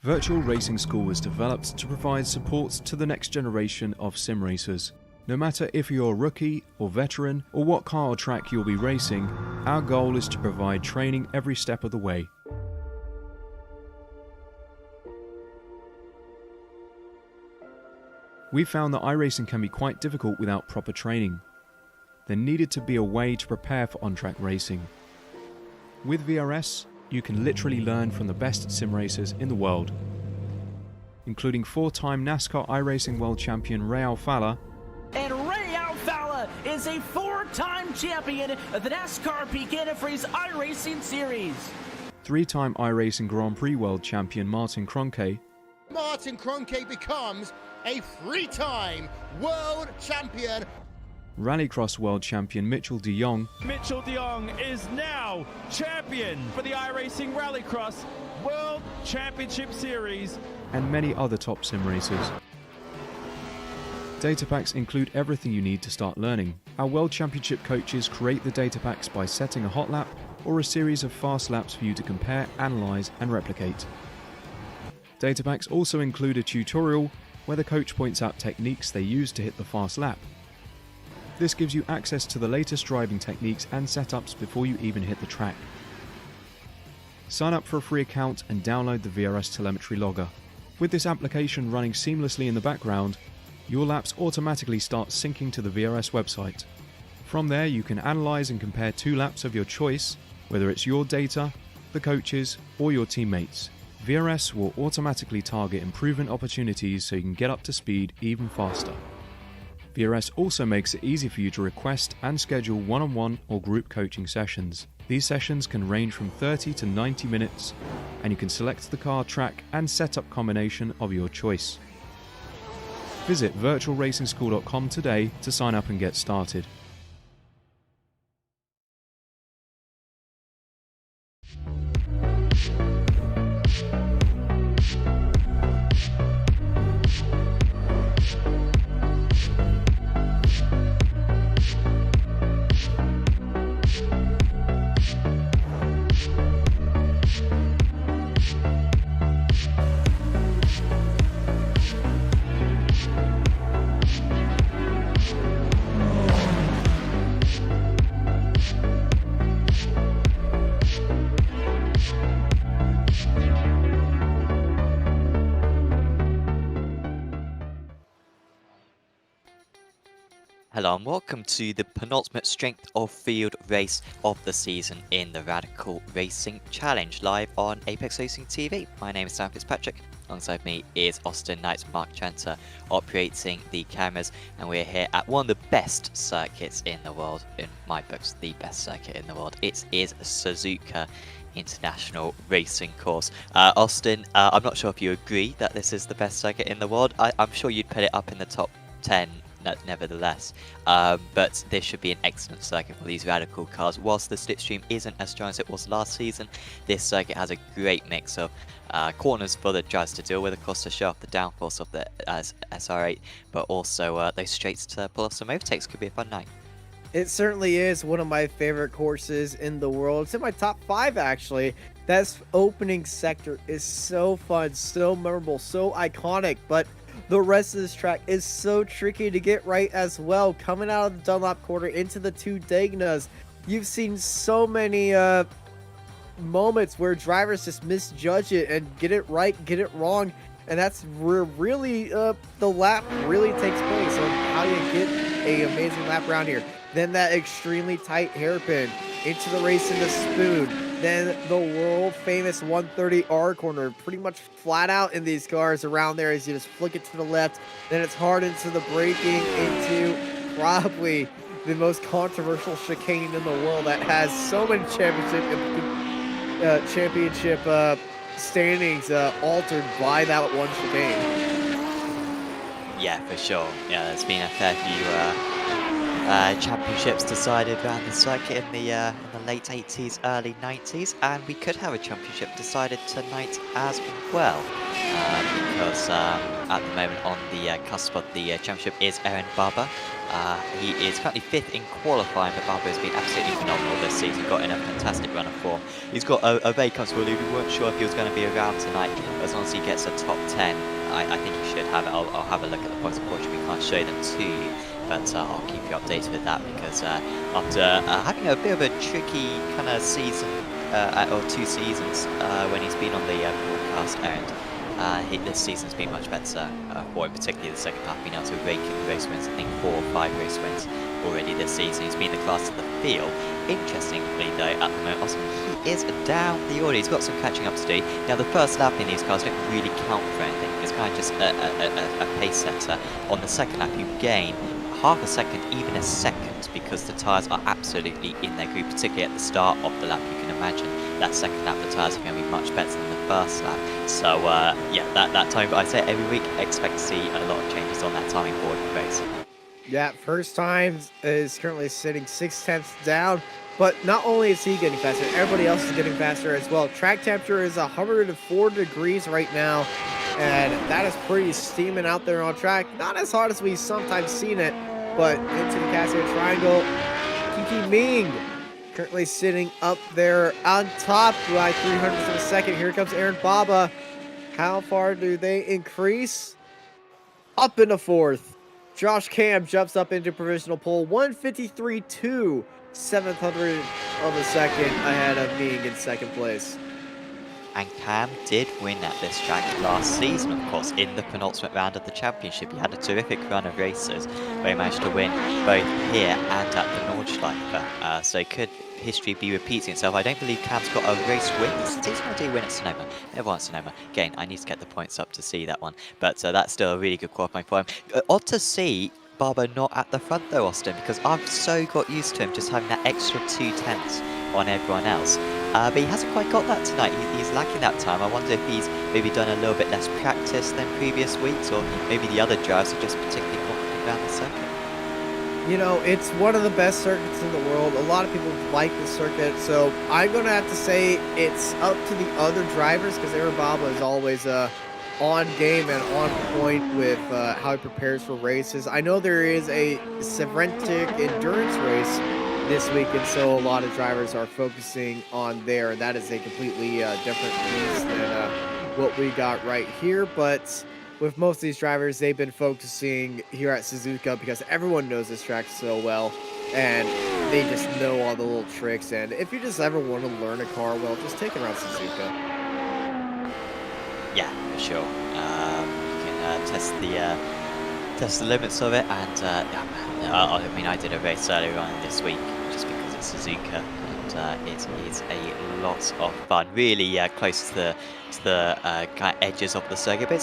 Virtual Racing School was developed to provide support to the next generation of sim racers. No matter if you're a rookie or veteran or what car or track you'll be racing, our goal is to provide training every step of the way. We found that iRacing can be quite difficult without proper training. There needed to be a way to prepare for on-track racing. With VRS, you can literally learn from the best sim racers in the world, including 4-time NASCAR iRacing World Champion Ray Alfala. And Ray Alfala is a 4-time champion of the NASCAR Peak Antifreeze iRacing Series. 3-time iRacing Grand Prix World Champion Martin Kroenke. Martin Kroenke becomes a 3-time world champion. Rallycross World Champion Mitchell de Jong. Mitchell de Jong is now champion for the iRacing Rallycross World Championship Series. And many other top sim racers. Data packs include everything you need to start learning. Our World Championship coaches create the data packs by setting a hot lap or a series of fast laps for you to compare, analyze, and replicate. Data packs also include a tutorial where the coach points out techniques they use to hit the fast lap. This gives you access to the latest driving techniques and setups before you even hit the track. Sign up for a free account and download the VRS telemetry logger. With this application running seamlessly in the background, your laps automatically start syncing to the VRS website. From there, you can analyze and compare 2 laps of your choice, whether it's your data, the coaches, or your teammates. VRS will automatically target improvement opportunities so you can get up to speed even faster. VRS also makes it easy for you to request and schedule one-on-one or group coaching sessions. These sessions can range from 30 to 90 minutes, and you can select the car, track, and setup combination of your choice. Visit virtualracingschool.com today to sign up and get started. Hello and welcome to the penultimate strength of field race of the season in the Radical Racing Challenge, live on Apex Racing TV. My name is Sam Fitzpatrick. Alongside me is Austin Knight's Mark Chanter operating the cameras, and we're here at one of the best circuits in the world. In my books, the best circuit in the world. It is Suzuka International Racing Course. Austin, I'm not sure if you agree that this is the best circuit in the world. I'm sure you'd put it up in the top 10 nevertheless, but this should be an excellent circuit for these radical cars. Whilst the slipstream isn't as strong as it was last season, this circuit has a great mix of corners for the drivers to deal with, of course, to show off the downforce of the SR8, but also those straights to pull off some overtakes. Could be a fun night. It certainly is one of my favorite courses in the world. It's in my top 5 actually. That opening sector is so fun, so memorable, so iconic, but the rest of this track is so tricky to get right as well. Coming out of the Dunlop corner into the 2 Dagnas, you've seen so many moments where drivers just misjudge it and get it right, get it wrong, and that's where really the lap really takes place on how you get an amazing lap around here. Then that extremely tight hairpin into the race in the spoon. Then the world famous 130R corner, pretty much flat out in these cars around there as you just flick it to the left. Then it's hard into the braking into probably the most controversial chicane in the world that has so many championship standings altered by that one chicane. Yeah, for sure. Yeah, there's been a fair few championships decided around the circuit in the late 80s, early 90s, and we could have a championship decided tonight as well. Because at the moment on the cusp of the championship is Aaron Barber. He is currently 5th in qualifying, but Barber has been absolutely phenomenal this season. Got in a fantastic run of form. He's got a very comfortable lead. We weren't sure if he was going to be around tonight. As long as he gets a top 10, I think he should have it. I'll have a look at the points. Unfortunately, we can't show them to you, but I'll keep you updated with that, because after having a bit of a tricky kind of season, or 2 seasons, when he's been on the broadcast end, this season's been much better for him, particularly the second half, being able to rake in race wins. I think 4 or 5 race wins already this season. He's been the class of the field. Interestingly though, at the moment, he is down the order. He's got some catching up to do. Now the first lap in these cars don't really count for anything. It's kind of just a pace setter. On the second lap you gain half a second, even a second, because the tyres are absolutely in their groove, particularly at the start of the lap. You can imagine that second lap the tyres are going to be much better than the first lap. So yeah, that time, but I say every week expect to see a lot of changes on that timing board for race. Yeah, first time is currently sitting 6/10 down, but not only is he getting faster, everybody else is getting faster as well. Track temperature is 104 degrees right now, and that is pretty steaming out there on track. Not as hot as we've sometimes seen it, but into the Cascade Triangle, Kiki Ming currently sitting up there on top by 300ths of a second. Here comes Aaron Baba. How far do they increase? Up into 4th. Josh Cam jumps up into provisional pole, 153.2, 700th of a second ahead of being in 2nd place. And Cam did win at this track last season, of course, in the penultimate round of the championship. He had a terrific run of races where he managed to win both here and at the Nordschleife. So could history be repeating itself? I don't believe Cam's got a race win this season, or did he win at Sonoma? Never won at Sonoma. Again, I need to get the points up to see that one. But that's still a really good qualifying for him. Odd to see Barber not at the front though, Austin, because I've so got used to him just having that extra 2/10 on everyone else. But he hasn't quite got that tonight. He's lacking that time. I wonder if he's maybe done a little bit less practice than previous weeks, or maybe the other drivers are just particularly confident around the circuit. You know, it's one of the best circuits in the world. A lot of people like the circuit, so I'm going to have to say it's up to the other drivers, because Aaron Baba is always on game and on point with how he prepares for races. I know there is a Sevrentic endurance race this week, and so a lot of drivers are focusing on there, and that is a completely different piece than what we got right here. But with most of these drivers, they've been focusing here at Suzuka because everyone knows this track so well, and they just know all the little tricks. And if you just ever want to learn a car well, just take it around Suzuka. Yeah, for sure. You can test the limits of it, and I mean, I did a race earlier on this week just because it's Suzuka, and it is a lot of fun. Really close to the kind of edges of the circuit, but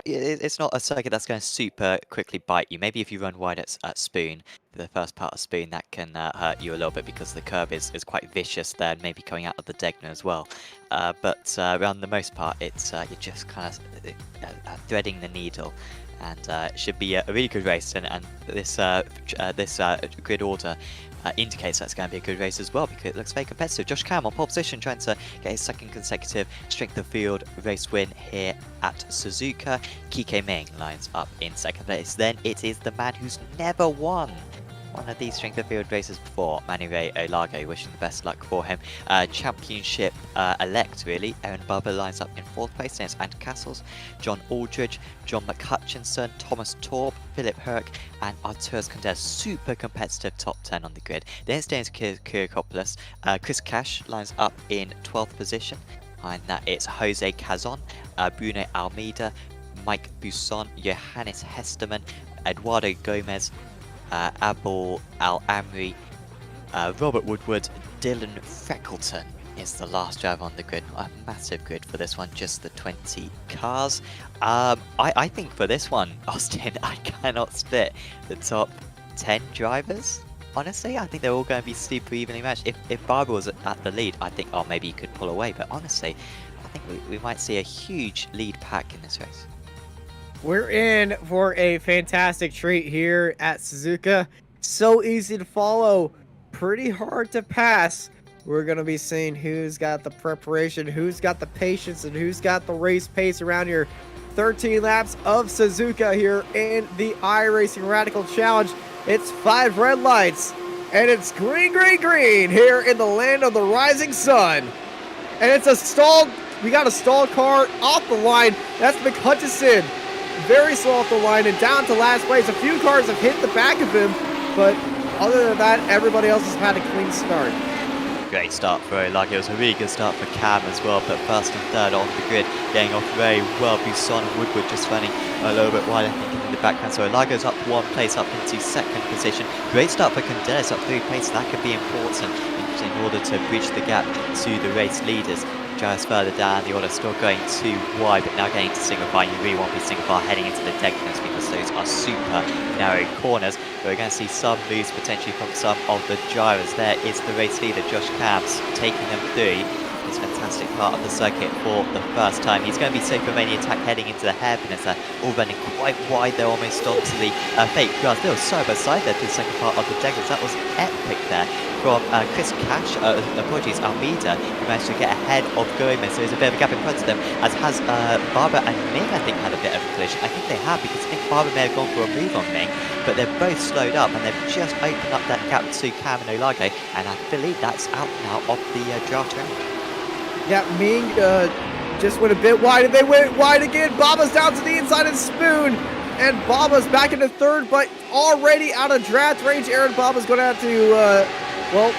it's not a circuit that's going to super quickly bite you. Maybe if you run wide at Spoon, the first part of Spoon, that can hurt you a little bit because the curve is quite vicious there, and maybe coming out of the Degner as well. But around the most part, it's you're just kind of threading the needle, and it should be a really good race. And this grid order indicates that's going to be a good race as well, because it looks very competitive. Josh Cam on pole position, trying to get his 2nd consecutive strength of field race win here at Suzuka. Kike Ming lines up in 2nd place. Then it is the man who's never won one of these strength of field races before, Manuel Olago, wishing the best luck for him. Championship elect, really. Aaron Barber lines up in 4th place. Then it's Ant Castles, John Aldridge, John McCutchinson, Thomas Torp, Philip Herc, and Arturas Condes. Super competitive top 10 on the grid. Then it's Dennis Kyrkopoulos. Chris Cash lines up in 12th position. And that it's Jose Cazon, Bruno Almeida, Mike Busson, Johannes Hesterman, Eduardo Gomez, Abul Al-Amri, Robert Woodward, Dylan Freckleton is the last driver on the grid. A massive grid for this one, just the 20 cars. I think for this one, Austin, I cannot split the top 10 drivers. Honestly, I think they're all going to be super evenly matched. If Barber was at the lead, I think, oh, maybe he could pull away. But honestly, I think we might see a huge lead pack in this race. We're in for a fantastic treat here at Suzuka. So easy to follow, pretty hard to pass. We're going to be seeing who's got the preparation, who's got the patience, and who's got the race pace around here. 13 laps of Suzuka here in the iRacing Radical Challenge. It's 5 red lights, and it's green, green, green here in the land of the rising sun. And it's a stalled, we got a stalled car off the line. That's McHutchison. Very slow off the line and down to last place. A few cars have hit the back of him, but other than that, everybody else has had a clean start. Great start for Olago. It was a really good start for Cam as well, but first and third on the grid, getting off very well. Buson and Woodward just running a little bit wide, I think, in the background. So Olago's up 1 place, up into 2nd position. Great start for Candelas, up 3 places. That could be important in order to bridge the gap to the race leaders. Giles further down the order, still going too wide, but now getting to single file. You really want to be single file heading into the decimals because those are super narrow corners. We're going to see some moves potentially from some of the gyros. There is the race leader, Josh Cabs, taking them through this fantastic part of the circuit for the first time. He's going to be safe from any attack heading into the hairpin as they're all running quite wide. They're almost onto the fake grass. They were side by side there through the second part of the decimals. That was epic there from Chris Cash, apologies, Almeida, who managed to get ahead of Gomez. So there's a bit of a gap in front of them, as has Barber and Ming, I think, had a bit of a collision. I think they have, because I think Barber may have gone for a move on Ming, but they're both slowed up, and they've just opened up that gap to Cam and Olago, and I believe that's out now of the draft round. Yeah, Ming just went a bit wide, and they went wide again. Baba's down to the inside and Spoon, and Baba's back into 3rd, but already out of draft range. Aaron Baba's going to have to, well,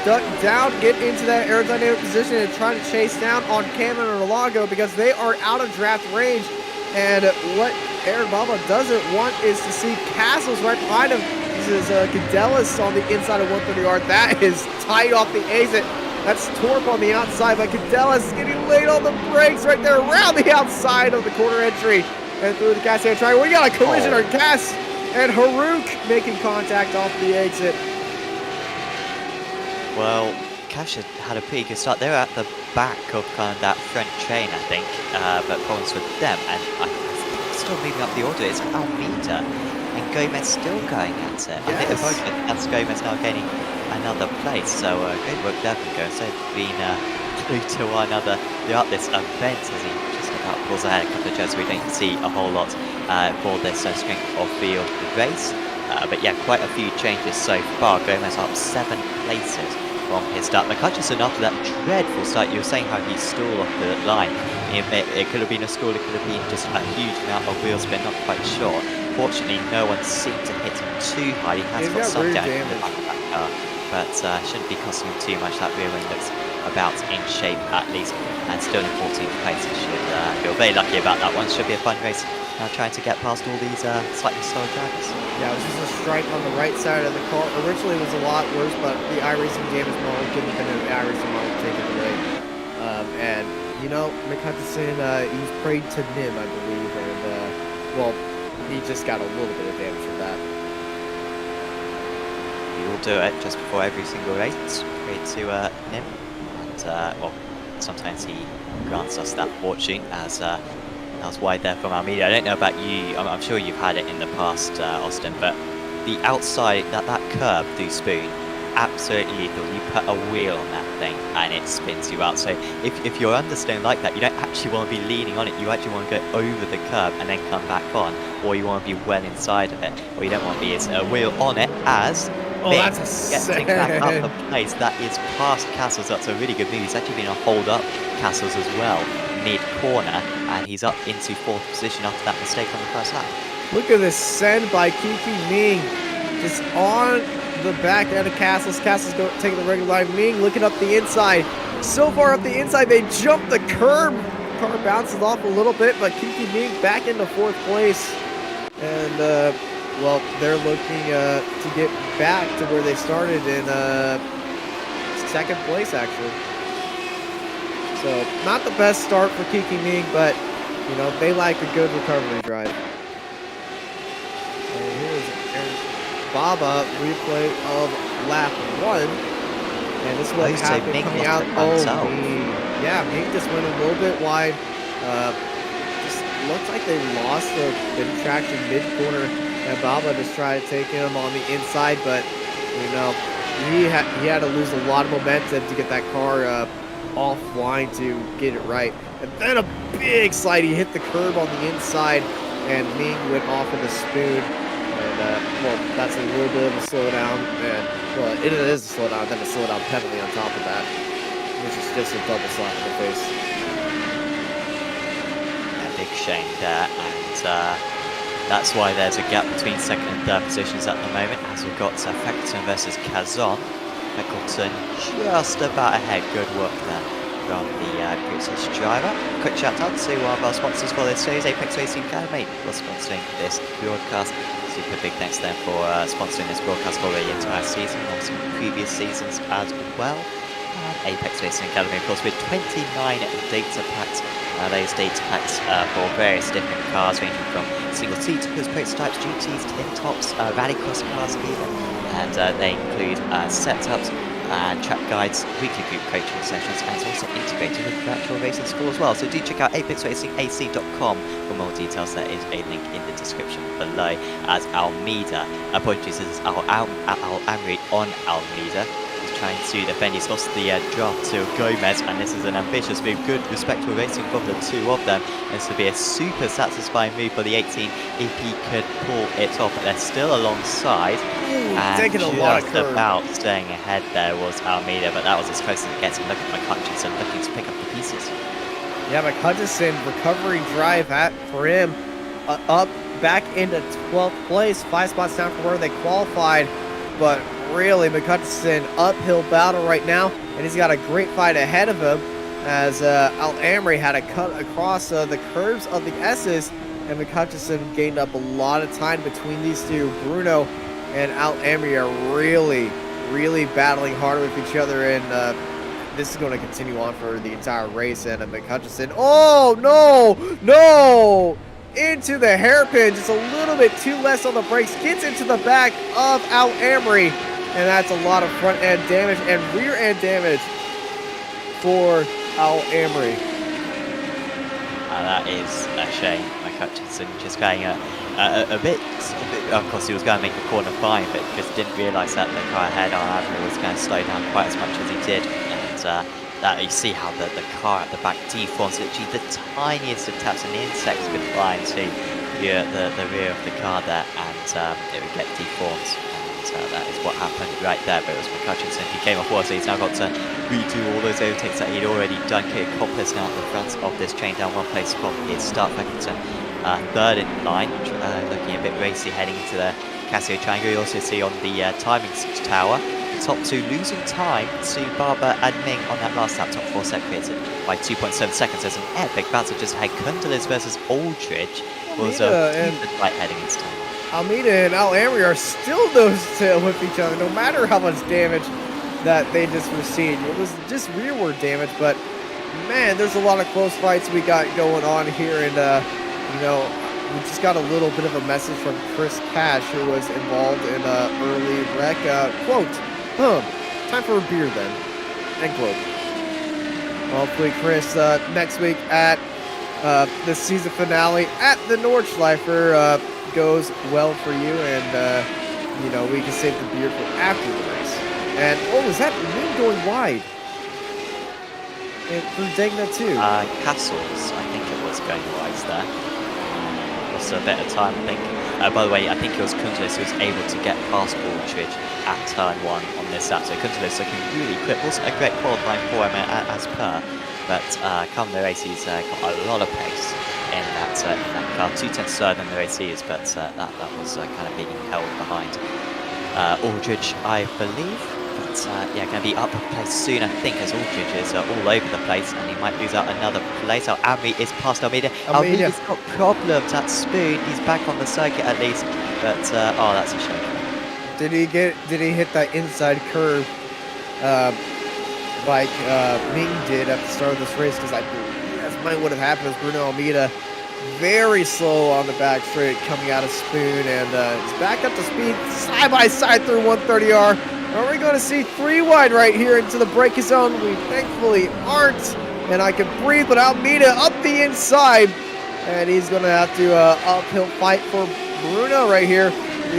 duck down, get into that aerodynamic position, and try to chase down on Cam and Olago because they are out of draft range. And what Aaron Baba doesn't want is to see Castles right behind him. This is Cadelas on the inside of 130R. That is tight off the exit. That's Torp on the outside, but Cadelas is getting late on the brakes right there around the outside of the corner entry and through the gas triangle. We got a collision on Cass and Harouk making contact off the exit. Well, Cash had a pretty good start. They're at the back of kind of that front train, I think, but problems with them. And still moving up the order. It's Almeida and Gomez still going at it. Yes. I think that's Gomez now gaining another place. So good work there from Gomez. They've been through to one another throughout this event as he just about pulls ahead a couple of jumps. We don't see a whole lot for this strength of field race. But yeah, quite a few changes so far. Gomez up 7 places from his start. McHutchison, after that dreadful start, you were saying how he stalled off the line. It could have been a stall, it could have been just a huge amount of wheel spin, not quite sure. Fortunately, no one seemed to hit him too hard. He has got some damage in the back of that car, but shouldn't be costing him too much. That rear wing looks about in shape at least, and still in 14th place. He should feel very lucky about that one. Should be a fun race. Now trying to get past all these slightly slower drivers. Yeah, it was just a strike on the right side of the car. Originally it was a lot worse, but the iRacing game is more given than the iRacing model taken away. And, you know, McHutchison, he's prayed to Nim, I believe, and, well, he just got a little bit of damage from that. He will do it just before every single race. Prayed to Nim. And, well, sometimes he grants us that fortune as... That was wide there from Almeida. I don't know about you, I'm sure you've had it in the past, Austin, but the outside, that curve through Spoon, absolutely lethal. You put a wheel on that thing and it spins you out. So if you're understone like that, you don't actually want to be leaning on it. You actually want to go over the curve and then come back on, or you want to be well inside of it. What you don't want to be is a wheel on it as getting back up the place. That is past Castles. That's a really good move. He's actually been a hold up Castles as well, mid-corner, and he's up into 4th position after that mistake on the first lap. Look at this send by Kiki Ming, just on the back end of Castles. Castles taking the regular line. Ming looking up the inside. So far up the inside, they jump the curb. Car bounces off a little bit, but Kiki Ming back into 4th place. And, well, they're looking to get back to where they started in 2nd place, actually. So, not the best start for Kiki Ming, but, you know, they like a good recovery drive. And here's Baba, replay of lap 1. And this is what happened coming out. Yeah, Ming just went a little bit wide. Just looked like they lost the traction mid-corner And Barber just tried to take him on the inside, but, you know, he had to lose a lot of momentum to get that car offline to get it right. And then a big slide. He hit the curb on the inside, and Ming went off in the spoon. And, well, that's a little bit of a slowdown. And, well, it is a slowdown, then a slowdown penalty on top of that, which is just a double slap in the face. A big shame there, and that's why there's a gap between second and third positions at the moment, as we've got Feckleton versus Kazan. Feckleton just about ahead. Good work there from the British driver. Quick shout out to one of our sponsors for this series, Apex Racing Academy, for sponsoring this broadcast. Super big thanks to them for sponsoring this broadcast for the entire season, also previous seasons as well. Apex Racing Academy, of course, with 29 data packs. Those data packs for various different cars, ranging from single seat cars, prototypes, GTs, tin tops, rallycross cars even. And they include setups and track guides, weekly group coaching sessions, and it's also integrated with virtual racing school as well. So do check out apexracingac.com for more details. There is a link in the description below. As Almeida, apologies, this is Al-Amri on Almeida. Trying to defend. He's lost the draft to Gomez, and this is an ambitious move. Good, respectful racing from the two of them. This would be a super satisfying move for the 18 if he could pull it off. But they're still alongside. And taking a lot of curve. About staying ahead there was Almeida, but that was as close as it gets. And look at McHutchinson looking to pick up the pieces. Yeah, McHutchinson, recovering drive for him, up back into 12th place, 5 spots down from where they qualified, but really, McHutchinson uphill battle right now, and he's got a great fight ahead of him as Al-Amri had to cut across the curves of the S's, and McHutchinson gained up a lot of time between these two. Bruno and Al-Amri are really battling hard with each other, and this is going to continue on for the entire race. And McHutchinson, oh no! Into the hairpin, just a little bit too less on the brakes, gets into the back of Al-Amri, and that's a lot of front end damage and rear end damage for Al-Amri. That is a shame. McHutchinson just going a bit, of course he was going to make the corner fine, but just didn't realise that the car ahead on Al-Amri was going to slow down quite as much as he did. And that you see how the car at the back deforms, literally the tiniest of taps and the insects could fly into the rear of the car there, and it would get deformed. That is what happened right there, but it was McHutchinson. He came off well, so he's now got to redo all those overtakes that he'd already done. Kit Coppolis now at the front of this chain down one place from his start. Feckleton third in line, looking a bit racy heading into the Casio Triangle. You also see on the timing tower, the top two losing time to Barber and Ming on that last lap. Top four separated by 2.7 seconds. There's an epic battle just ahead. Kundelis versus Aldridge was a right heading into time. Almeida and Al-Amri are still nose-to-tail with each other, no matter how much damage that they just received. It was just rearward damage, but man, there's a lot of close fights we got going on here, and you know, we just got a little bit of a message from Chris Cash, who was involved in an early wreck. Quote, time for a beer then, end quote. Hopefully Chris, next week at the season finale at the Nordschleife, goes well for you, and you know, we can save the beer for after the race. And oh, is that Ming going wide? And through Degna too. Castles, I think it was going wide there. Lost a bit of time, I think. By the way, I think it was Kuntelis who was able to get past Aldridge at turn 1 on this lap. So Kuntelis looking really quick. Also a great qualifying for him as per. But come the race, he's got a lot of pace in that car. 2/10 slower than the race is, but that was kind of being held behind Aldridge, I believe. But yeah, going to be up a place soon, I think, as Aldridge is all over the place, and he might lose out another place. Amri is past Almeida. Almeida's got problems at Spoon. He's back on the circuit at least, but oh, that's a shame. Did he hit that inside curve like Ming did at the start of this race? Because I believe that's might would have happened as Bruno Almeida very slow on the back straight coming out of Spoon, and he's back up to speed side by side through 130R. Are we going to see 3 wide right here into the braking zone? We thankfully aren't, and I can breathe, but Almeida up the inside, and he's going to have to uphill fight for Bruno right here.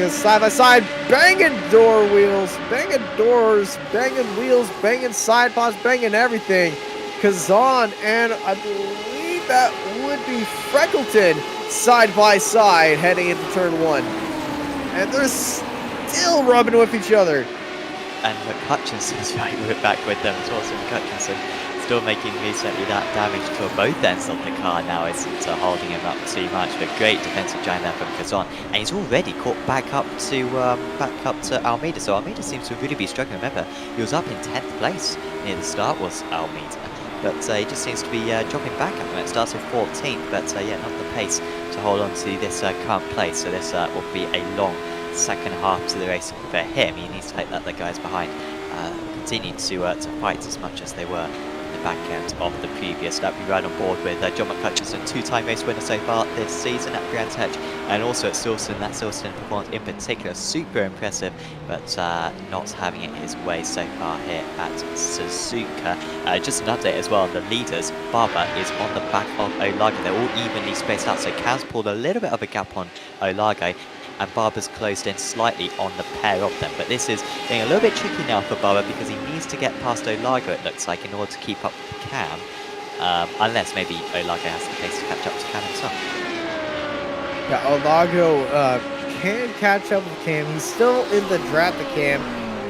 Side by side, banging door wheels, banging doors, banging wheels, banging side pods, banging everything. Kazan and I believe that would be Freckleton side by side heading into turn 1. And they're still rubbing with each other. And McCutchinson's right back with them as well. So McCutchinson still making recently that damage to both ends of the car now isn't holding him up too much. But great defensive giant there from Kazan, and he's already caught back up to Almeida. So Almeida seems to really be struggling. Remember, he was up in 10th place near the start was Almeida, but he just seems to be dropping back at the moment. Starts with 14th, but yeah, not the pace to hold on to this current place. So this will be a long second half to the race for him. He needs to hope that the guys behind continue to fight as much as they were in the back end of the previous lap. We ran on board with John McCutcheon, two-time race winner so far this season at Brands Hatch, and also at Silverstone. That Silverstone performance in particular, super impressive, but not having it his way so far here at Suzuka. Just an update as well on the leaders. Barber is on the back of Olago. They're all evenly spaced out, so Cam's pulled a little bit of a gap on Olago, and Barber's closed in slightly on the pair of them. But this is getting a little bit tricky now for Barber because he needs to get past Olago, it looks like, in order to keep up with Cam. Unless maybe Olago has the pace to catch up to Cam himself. Yeah, Olago can catch up with Cam. He's still in the draft to Cam,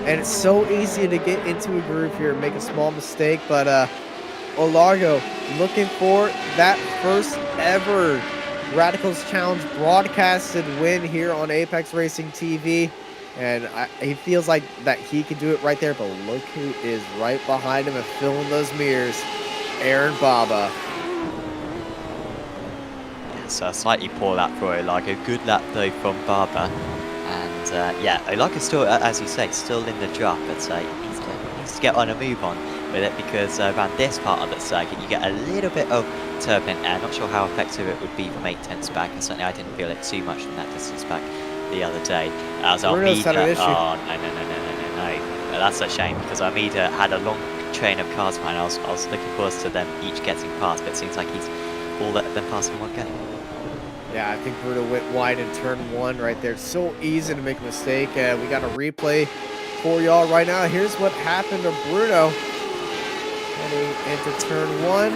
and it's so easy to get into a groove here and make a small mistake. But Olago looking for that first ever Radicals Challenge broadcasted win here on Apex Racing TV, and he feels like that he can do it right there. But look who is right behind him and filling those mirrors, Aaron Baba. Yes, a slightly poor lap for Olago. Good lap though from Barber, and yeah, Olago's still, as you say, still in the draft, but he needs to get on a move on with it, because around this part of the circuit you get a little bit of turbulent air. Not sure how effective it would be from 8/10 back, and certainly I didn't feel it too much from that distance back the other day. As Almeida, oh no, that's a shame, because Almeida had a long train of cars behind. I was looking forward to them each getting past, but it seems like he's all let them pass in one go. Yeah, I think Bruno went wide in turn 1 right there. So easy to make a mistake. We got a replay for y'all right now. Here's what happened to Bruno heading into turn 1.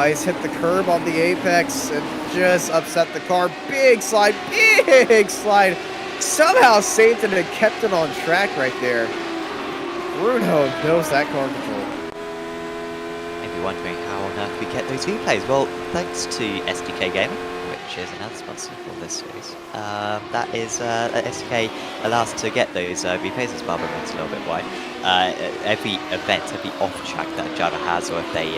He's hit the curb on the apex and just upset the car. Big slide, big slide. Somehow saved it and kept it on track right there. Bruno knows that car control. Maybe wondering how on earth we get those replays. Well, thanks to SDK Gaming, which is another sponsor for this series. That is SDK allows us to get those replays, as Barber runs a little bit wide. Every event, every off track that a driver has, or if they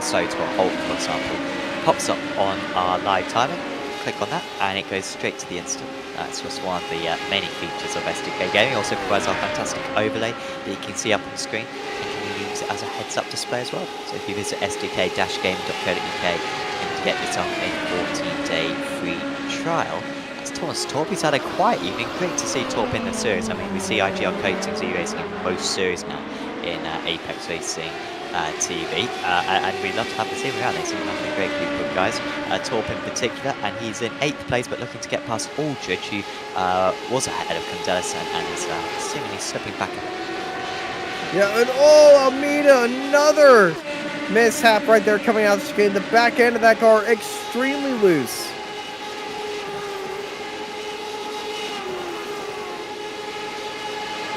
slow to a halt, for example, pops up on our live timer. Click on that, and it goes straight to the instant. That's just one of the many features of SDK Gaming. Also provides our fantastic overlay that you can see up on the screen, and can use it as a heads-up display as well. So if you visit sdk-gaming.co.uk and get yourself a 14-day free trial. That's Thomas Torp. He's had a quiet evening. Great to see Torp in the series. I mean, we see IGL coatings iRacing in most series now in Apex Racing TV, and we'd love to have the team around. They seem like a great group of guys. Torp in particular, and he's in 8th place, but looking to get past Aldridge, who was ahead of Condelis and is seemingly slipping back a bit. Yeah, and Almeida, another mishap right there coming out of the chicane. The back end of that car extremely loose.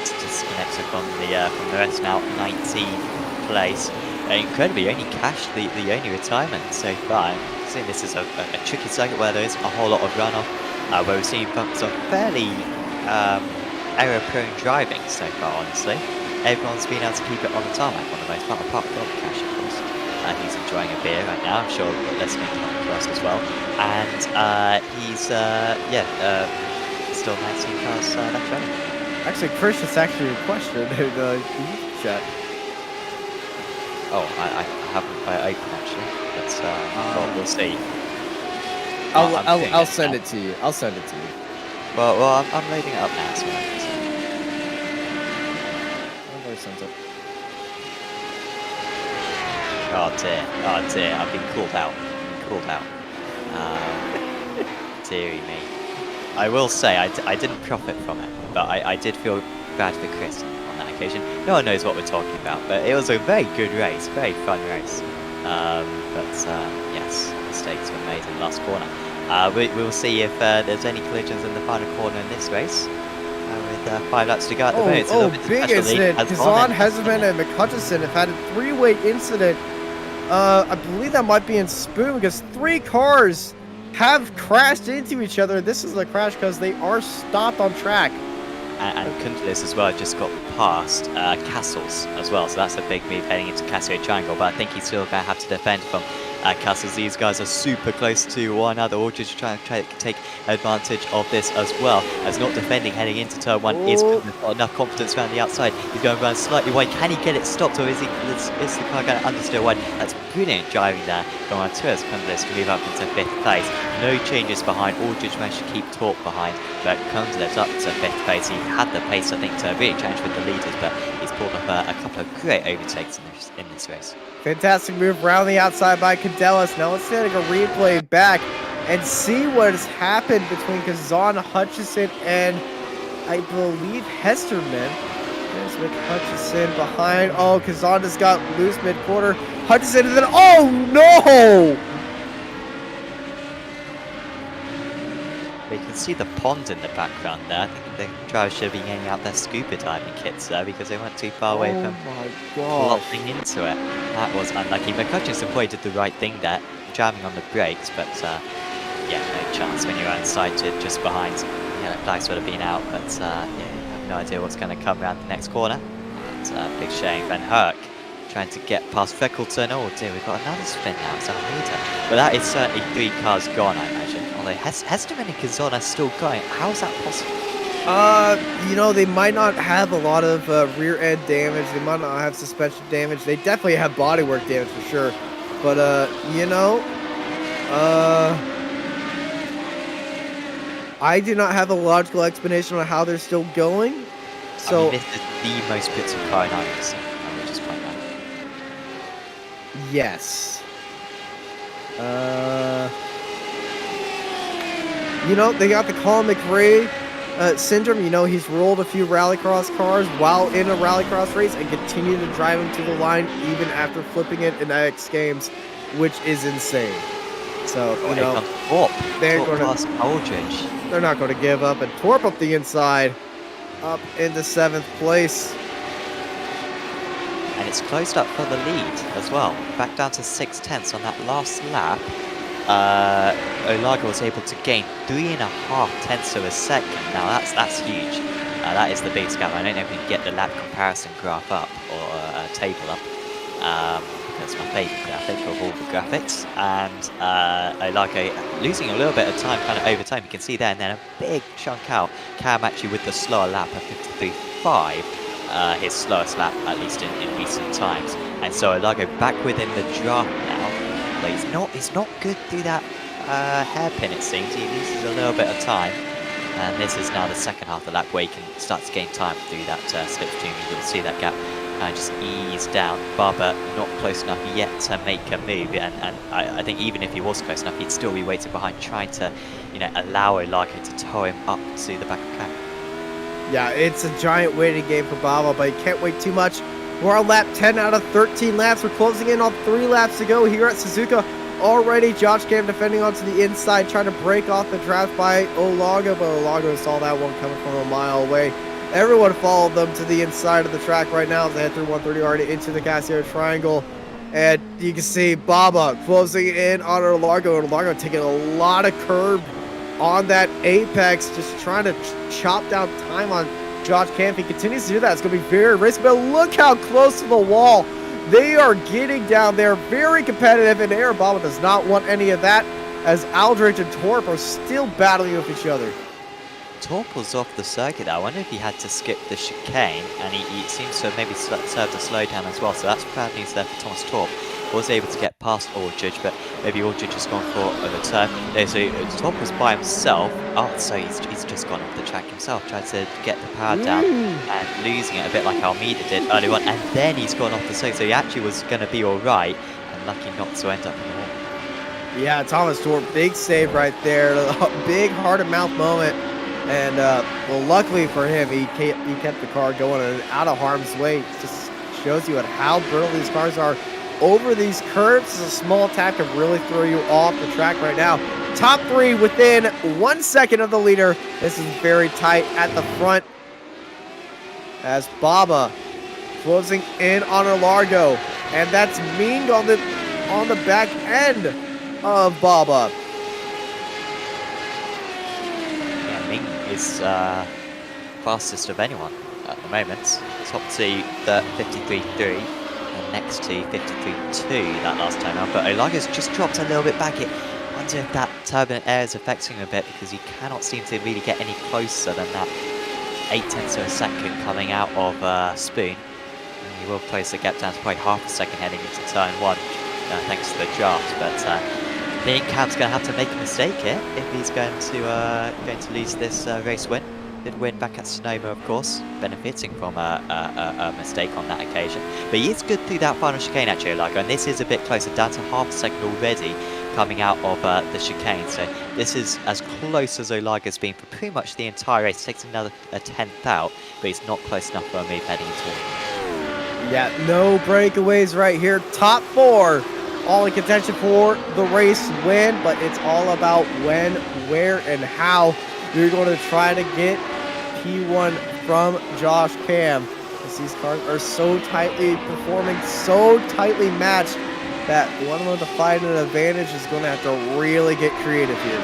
Disconnects from the rest now, 19th place. Incredibly, only cashed the only retirement so far. I'm seeing this is a tricky circuit where there isn't a whole lot of runoff, where we're seeing some fairly error-prone driving so far, honestly. Everyone's been able to keep it on the tarmac for the most part, apart from Cash, of course. He's enjoying a beer right now, I'm sure listening to us as well. And he's, still 19 cars left running. Actually, Chris just actually a question in the YouTube chat. Oh, I haven't opened actually, but well, we'll see. I'll send it to you. I'll send it to you. Well, I'm loading it up now, so I've already sent it. Oh dear, I've been called out. Deary me. I will say I didn't profit from it, but I did feel bad for Chris on that occasion. No one knows what we're talking about, but it was a very good race, very fun race. Yes, mistakes were made in the last corner. We'll see if there's any collisions in the final corner in this race. With 5 laps to go at the moment. It's a little bit big incident. Kazan, Hezman, and McHutchison have had a 3-way incident. I believe that might be in Spoon because 3 cars have crashed into each other. This is a crash because they are stopped on track. And Kuntalis as well just got past Castles as well, so that's a big move heading into Casio Triangle, but I think he's still going to have to defend from Castles. These guys are super close to one another. Aldridge trying to take advantage of this as well, as not defending heading into turn 1 is got enough confidence around the outside. He's going around slightly wide. Can he get it stopped, or is the car going to understeer wide? That's brilliant driving there. Going on to us, Kuntalis can move up into 5th place. No changes behind. Aldridge managed to keep Torp behind, but Kuntalis up to 5th place. He had the pace, I think, to really challenge with the leaders, but he's pulled off a couple of great overtakes in this race. Fantastic move around the outside by Cadelis. Now let's take a replay back and see what has happened between Kazan, Hutchison, and I believe Hesterman. There's McHutchison behind. Oh, Kazan just got loose mid-quarter. Hutchison, and then, oh no! You can see the pond in the background there. I think the drivers should be getting out their scuba diving kits there because they weren't too far away from plopping into it. That was unlucky. McHutchison probably did the right thing there, jamming on the brakes, but yeah, no chance when you're unsighted just behind. Yeah, the flags would have been out, but yeah, you have no idea what's going to come around the next corner. It's a big shame. Van Herk trying to get past Freckleton. Oh dear, we've got another spin now. It's Almeida. But that is certainly 3 cars gone, I imagine. Although Hesterman and Kazan are still going. How is that possible? You know, they might not have a lot of rear end damage. They might not have suspension damage. They definitely have bodywork damage for sure. But, you know, I do not have a logical explanation on how they're still going. So I mean, this is the most bits of car in iRacing. I will just point out. Yes. You know, they got the Colin McRae syndrome. You know, he's rolled a few rallycross cars while in a rallycross race and continued to drive him to the line even after flipping it in X Games, which is insane. So, you know, they're not going to give up, and Torp up the inside, up into 7th place. And it's closed up for the lead as well. Back down to 6/10 on that last lap. Olaga was able to gain 3.5 tenths of a second. Now that's huge. That is the biggest gap. I don't know if we can get the lap comparison graph up or a table up. That's my favourite graphic of all the graphics. And Olaga losing a little bit of time kind of over time. You can see there, and then a big chunk out. Cam actually with the slower lap of 53.5. His slowest lap, at least in recent times. And so Olaga back within the draft now. But he's not good through that hairpin, it seems. He loses a little bit of time. And this is now the second half of the lap where he can start to gain time through that slipstream. You will see that gap just ease down. Barber not close enough yet to make a move. And I think even if he was close enough, he'd still be waiting behind, trying to, you know, allow Olaga to tow him up to the back of the car. Yeah, it's a giant waiting game for Baba, but you can't wait too much. We're on lap 10 out of 13 laps. We're closing in on 3 laps to go here at Suzuka. Already, Josh Cam defending onto the inside, trying to break off the draft by Olaga, but Olaga saw that one coming from a mile away. Everyone followed them to the inside of the track right now as they head through 130 already into the Casio Triangle. And you can see Baba closing in on Olaga, and Olaga taking a lot of curb on that apex, just trying to chop down time on Josh Camp. He continues to do that. It's going to be very risky, but look how close to the wall they are getting down there. Very competitive, and Air Baba does not want any of that, as Aldridge and Torp are still battling with each other. Torp was off the circuit there. I wonder if he had to skip the chicane, and he seems to have maybe served a slowdown as well, so that's bad news there for Thomas Torp. Was able to get past Aldridge, but maybe Aldridge has gone for a return. No, so Torp was by himself. Oh, so he's just gone off the track himself, tried to get the power down and losing it a bit like Almeida did earlier on, and then he's gone off the circuit, so he actually was going to be alright, and lucky not to end up in the wall. Yeah, Thomas Dort, big save right there. Big heart-and-mouth moment. And, well, luckily for him, he kept the car going and out of harm's way. It just shows you how brittle these cars are over these curves. A small tap can really throw you off the track right now. Top three within 1 second of the leader. This is very tight at the front as Baba closing in on Largo. And that's Ming on the back end of Baba. Yeah, Ming is fastest of anyone at the moment. Top two, the 53.3, and next to 53.2 that last time out. But Olaga's just dropped a little bit back. I wonder if that turbulent air is affecting him a bit, because he cannot seem to really get any closer than that 0.8 of a second coming out of Spoon. And he will close the gap down to probably half a second heading into turn one, thanks to the draft. But I think Cam's going to have to make a mistake here if he's going to lose this race win. Did win back at Sonoma, of course, benefiting from a mistake on that occasion. But he is good through that final chicane, actually, Olago, and this is a bit closer, down to half a second already coming out of the chicane. So this is as close as Olaga's been for pretty much the entire race. Takes another 10th out, but he's not close enough for a move heading into it. Yeah, no breakaways right here. Top four, all in contention for the race win, but it's all about when, where, and how you're going to try to get P1 from Josh Cam. As these cars are so tightly performing, so tightly matched, that one of them to find an advantage is going to have to really get creative here.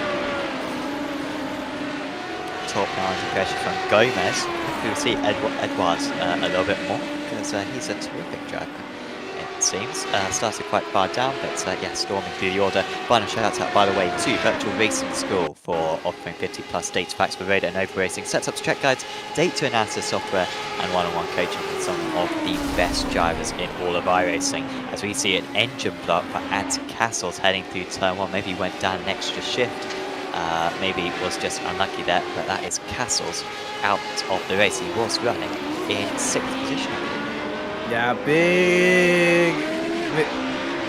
Top balance pressure from Gomez. We'll see Edwards a little bit more, because he's a terrific driver, it seems. Started quite far down, but yeah, storming through the order. Final shout out, by the way, to Virtual Racing School for offering 50+ data packs for radar and over racing, setups, track guides, data analysis software, and one-on-one coaching with some of the best drivers in all of iRacing. As we see an engine block for Ant Castles heading through turn one. Maybe went down an extra shift. Maybe was just unlucky there, but that is Castles out of the race. He was running in 6th position. Yeah,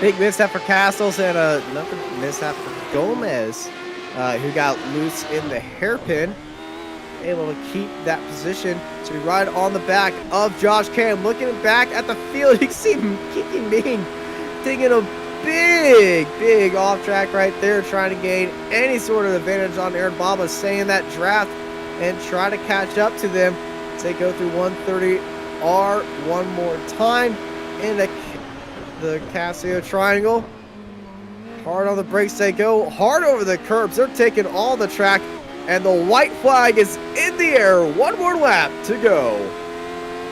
big mishap for Castles, and another mishap for Gomez, who got loose in the hairpin. Able to keep that position to ride on the back of Josh Cam. Looking back at the field, you can see Kiki Ming taking a big off track right there, trying to gain any sort of advantage on Aaron Baba, staying in that draft and try to catch up to them. They go through 130R one more time in the Casio triangle. Hard on the brakes they go, hard over the curbs. They're taking all the track, and the white flag is in the air. One more lap to go.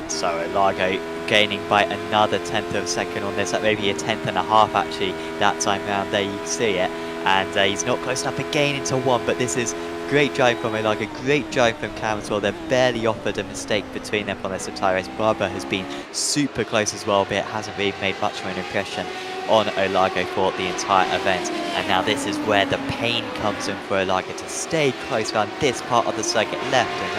So Largo gaining by another 10th of a second on this, maybe a 10th and a half actually that time round. There you can see it, and he's not close enough again into one, but this is great drive from Largo, great drive from Cam as well. They've barely offered a mistake between them on this entire race. Barber has been super close as well, but it hasn't really made much of an impression on Largo for the entire event. And now this is where the pain comes in for Largo to stay close around this part of the circuit, left and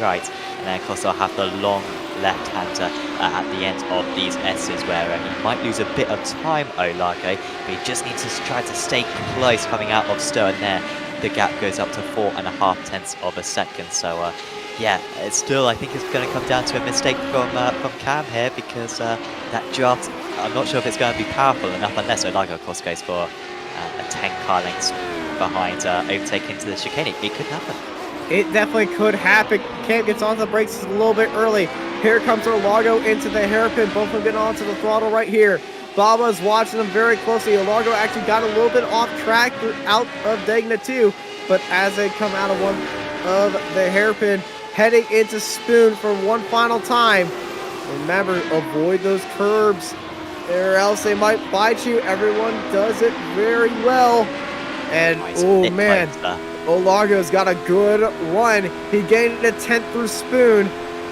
right. And then of course they'll have the long left-hander at the end of these S's, where he might lose a bit of time, Largo, but he just needs to try to stay close coming out of Stern there. The gap goes up to 4.5 tenths of a second. So yeah, it's still, I think it's going to come down to a mistake from Cam here, because that draft, I'm not sure if it's going to be powerful enough, unless Largo of course goes for a 10 car lengths behind overtaking into the chicane. It could happen. It definitely could happen. Cam gets onto the brakes a little bit early. Here comes Largo into the hairpin. Both of them get onto the throttle right here. Baba's watching them very closely. Largo actually got a little bit off track out of Degna too, but as they come out of one of the hairpin, heading into Spoon for one final time. Remember, avoid those curbs, or else they might bite you. Everyone does it very well. And oh man, Largo's got a good run. He gained a 10th through Spoon.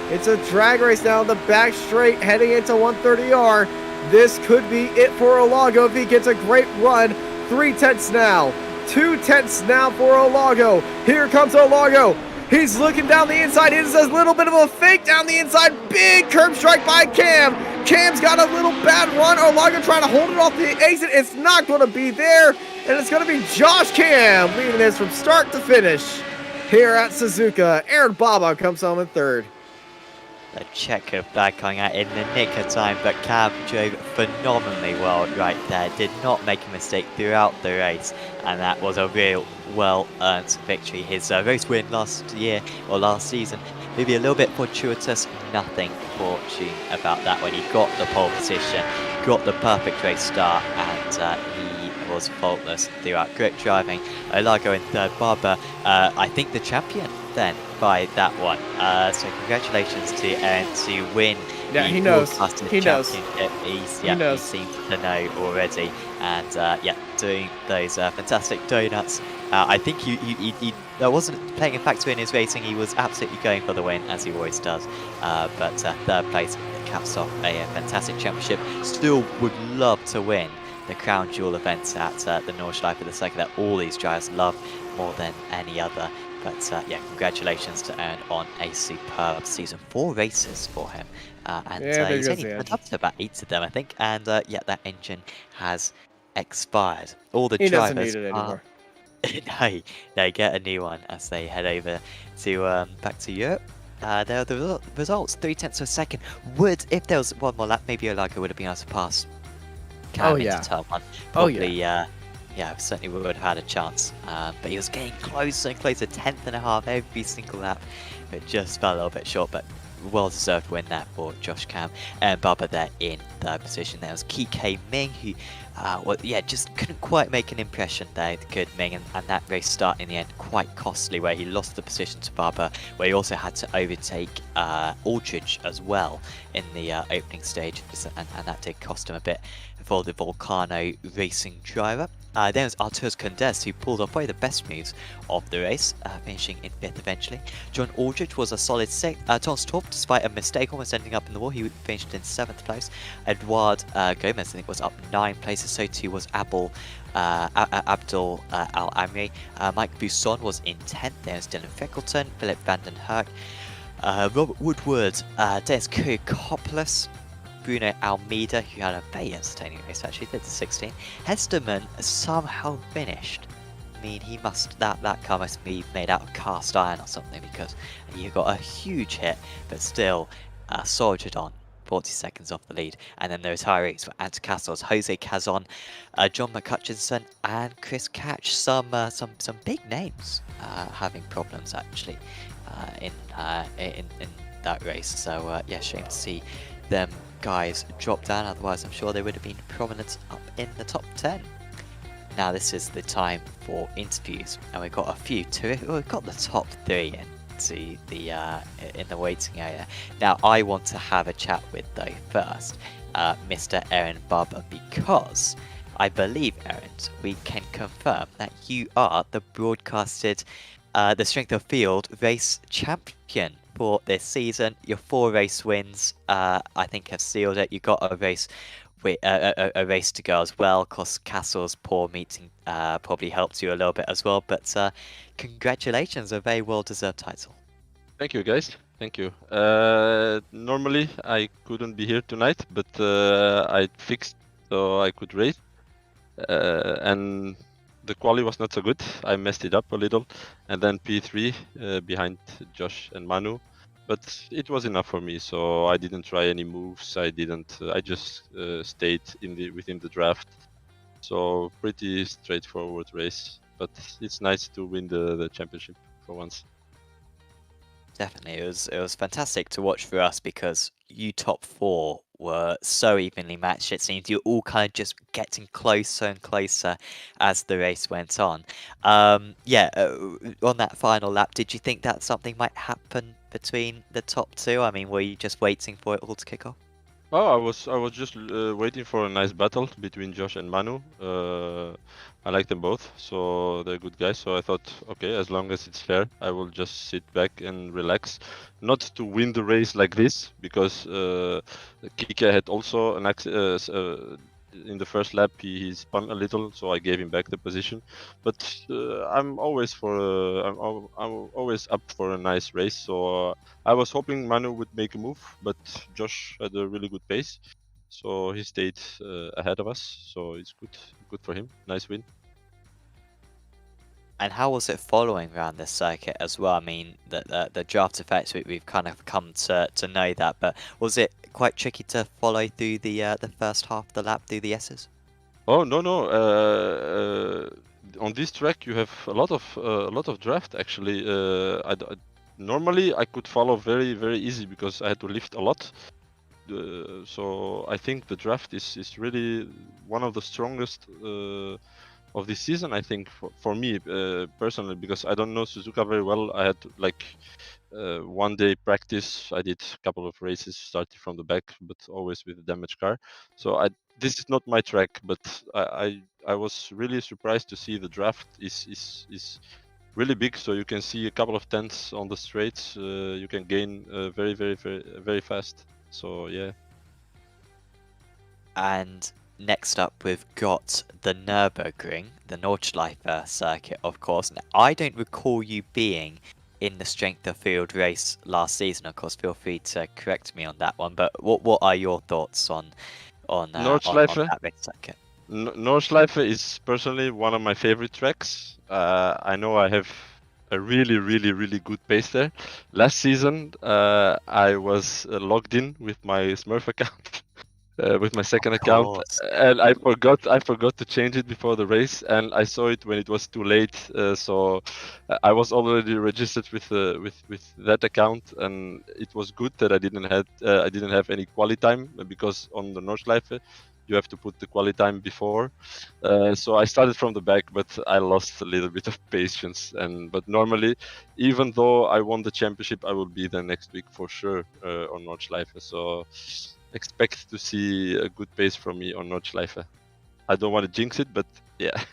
It's a drag race down the back straight, heading into 130R. This could be it for Largo if he gets a great run. 3 tenths now. 2 tenths now for Largo. Here comes Largo. He's looking down the inside. He does a little bit of a fake down the inside. Big curb strike by Cam. Cam's got a little bad run. Olaga trying to hold it off the exit. It's not going to be there. And it's going to be Josh Cam leading this from start to finish here at Suzuka. Aaron Baba comes home in third. The checker flag coming out in the nick of time, but Cam drove phenomenally well right there. Did not make a mistake throughout the race, and that was a real well-earned victory. His race win last season, maybe a little bit fortuitous, nothing fortune about that when he got the pole position, got the perfect race start, and he was faultless throughout. Great driving. Olago in third, Barber, I think the champion then by that one. So congratulations to Aaron to win. Yeah, he knows. He knows. He seems to know already. And yeah, doing those fantastic donuts. I think he that wasn't playing a factor in his racing. He was absolutely going for the win, as he always does. But third place caps off a fantastic championship. Still would love to win the crown jewel events at the Nordschleife, the circuit that all these drivers love more than any other. But yeah, congratulations to Aaron on a superb season. 4 races for him. And he's only went up to about 8 of them, I think. And yeah, that engine has expired. All the drivers doesn't need it anymore. no, get a new one as they head over to back to Europe. There are the results. 0.3 of a second. If there was one more lap, maybe Olago would have been able to pass Cam into turn 1. Probably, yeah, certainly would have had a chance. But he was getting closer and closer, 10.5 every single lap. It just fell a little bit short, but well-deserved win there for Josh Cam. And Barber there in third position. There was Kike Ming, who just couldn't quite make an impression there. Good Ming, and that race start in the end quite costly, where he lost the position to Barber, where he also had to overtake Aldridge as well in the opening stage, and that did cost him a bit for the Volcano racing driver. Then was Artur's Condes, who pulled off probably the best moves of the race, finishing in 5th eventually. John Aldridge was a solid 6th. Thomas Torp, despite a mistake, almost ending up in the wall, he finished in 7th place. Edouard Gomez, I think, was up 9 places, so too was Abdul Al-Amri. Mike Busson was in 10th. There was Dylan Freckleton, Philip Vanden Herk, Robert Woodward, Dennis Kyrkopoulos, Bruno Almeida, who had a very entertaining race actually, did the 16. Hesterman somehow finished. I mean, he must, that car must be made out of cast iron or something, because he got a huge hit, but still soldiered on. 40 seconds off the lead. And then the retirees were Ant Castles, Jose Cazon, John McCutchinson, and Chris Catch. Some big names having problems actually in that race. So yeah, shame to see them guys drop down. Otherwise, I'm sure they would have been prominent up in the top 10. Now this is the time for interviews, and we've got a few. We've got the top 3 into the in the waiting area. Now I want to have a chat with, though, first Mr. Aaron Barber, because I believe, Aaron, we can confirm that you are the broadcasted the Strength of Field race champion for this season. Your 4 race wins, I think, have sealed it. You got a race with a race to go as well. Of course, Castle's poor meeting probably helped you a little bit as well. But congratulations, a very well-deserved title. Thank you, guys. Thank you. Normally, I couldn't be here tonight, but I fixed so I could race. And the quali was not so good. I messed it up a little, and then P3 behind Josh and Manu. But it was enough for me, so I didn't try any moves. I just stayed within the draft. So pretty straightforward race, but it's nice to win the championship for once. Definitely, it was fantastic to watch for us, because you top 4 were so evenly matched. It seemed you all kind of just getting closer and closer as the race went on. Yeah, on that final lap, did you think that something might happen between the top 2? I mean, were you just waiting for it all to kick off? Oh, I was just waiting for a nice battle between Josh and Manu. I like them both, so they're good guys. So I thought, okay, as long as it's fair, I will just sit back and relax. Not to win the race like this, because Kike had also an accident. In the first lap, he spun a little, so I gave him back the position. But I'm always up for a nice race. So I was hoping Manu would make a move, but Josh had a really good pace. so he stayed ahead of us. So it's good for him. Nice win. And how was it following around this circuit as well? I mean, the draft effects, we've kind of come to know that, but was it quite tricky to follow through the first half of the lap through the S's? Oh no. On this track you have a lot of draft actually. Normally I could follow very easy because I had to lift a lot. So I think the draft is really one of the strongest of this season. I think for me personally, because I don't know Suzuka very well. I had like 1 day practice. I did a couple of races starting from the back, but always with a damaged car. So this is not my track, but I was really surprised to see the draft is really big. So you can see a couple of tenths on the straights. You can gain very fast. So yeah. And next up, we've got the Nürburgring, the Nordschleife circuit, of course. Now, I don't recall you being in the strength of field race last season. Of course, feel free to correct me on that one. But what are your thoughts on Nordschleife? that race circuit? Nordschleife is personally one of my favorite tracks. I know I have a really good pace there. Last season, I was logged in with my Smurf account. With my second account, and I forgot to change it before the race, and I saw it when it was too late. So I was already registered with that account, and it was good that I didn't have any quali time, because on the Nordschleife you have to put the quali time before. So I started from the back, but I lost a little bit of patience. But normally, even though I won the championship, I will be there next week for sure on Nordschleife. So expect to see a good pace from me on Nordschleife. I don't want to jinx it, but yeah.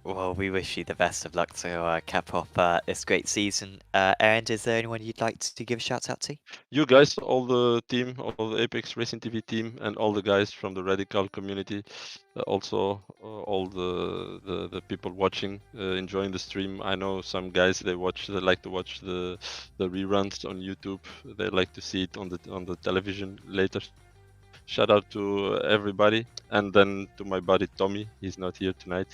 Well, we wish you the best of luck to cap off this great season. Aaron, is there anyone you'd like to give a shout out to? You guys, all the team, all the Apex Racing TV team, and all the guys from the Radical community. Also, all the people watching, enjoying the stream. I know some guys they like to watch the reruns on YouTube. They like to see it on the television later. Shout out to everybody, and then to my buddy Tommy. He's not here tonight